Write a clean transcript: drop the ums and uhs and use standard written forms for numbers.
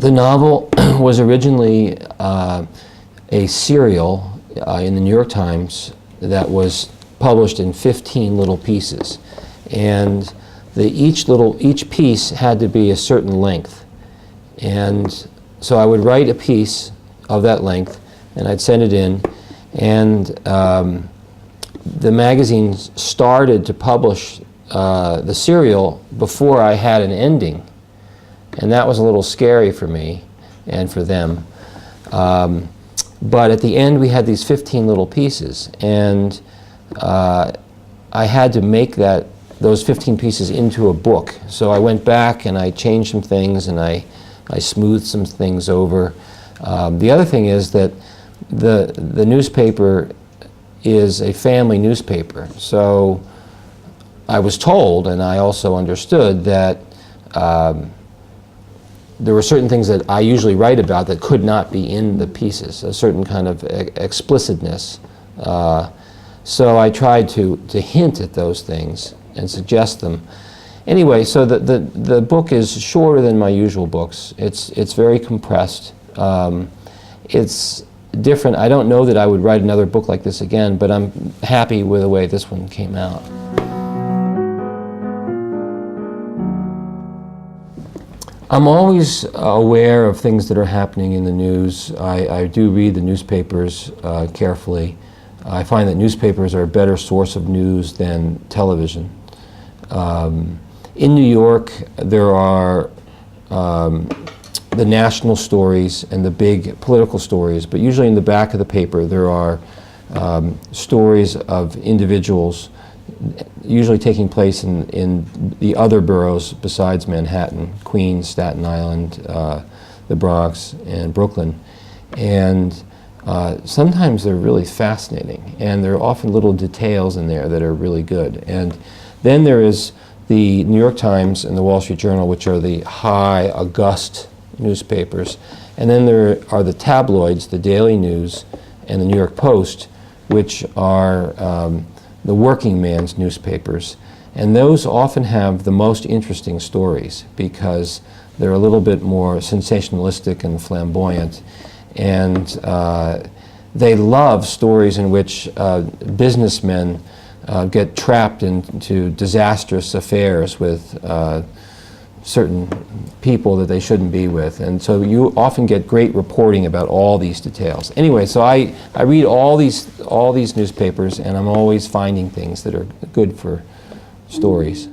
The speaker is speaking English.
The novel was originally a serial in the New York Times that was published in 15 little pieces, and each piece had to be a certain length. And so I would write a piece of that length, and I'd send it in, and the magazine started to publish the serial before I had an ending, and that was a little scary for me and for them. But at the end we had these 15 little pieces, and I had to make those 15 pieces into a book. So I went back and I changed some things, and I smoothed some things over. The other thing is that the newspaper is a family newspaper. So I was told, and I also understood, that there were certain things that I usually write about that could not be in the pieces, a certain kind of explicitness. So I tried to hint at those things and suggest them. Anyway, so the book is shorter than my usual books. It's very compressed. It's different. I don't know that I would write another book like this again, but I'm happy with the way this one came out. I'm always aware of things that are happening in the news. I do read the newspapers carefully. I find that newspapers are a better source of news than television. In New York, there are the national stories and the big political stories, but usually in the back of the paper there are stories of individuals, usually taking place in the other boroughs besides Manhattan: Queens, Staten Island, the Bronx, and Brooklyn. And sometimes they're really fascinating, and there are often little details in there that are really good. And then there is the New York Times and the Wall Street Journal, which are the high, august newspapers. And then there are the tabloids, the Daily News and the New York Post, which are the working man's newspapers. And those often have the most interesting stories because they're a little bit more sensationalistic and flamboyant. And they love stories in which businessmen get trapped into disastrous affairs with certain people that they shouldn't be with. And so you often get great reporting about all these details. Anyway, so I read all these newspapers, and I'm always finding things that are good for stories.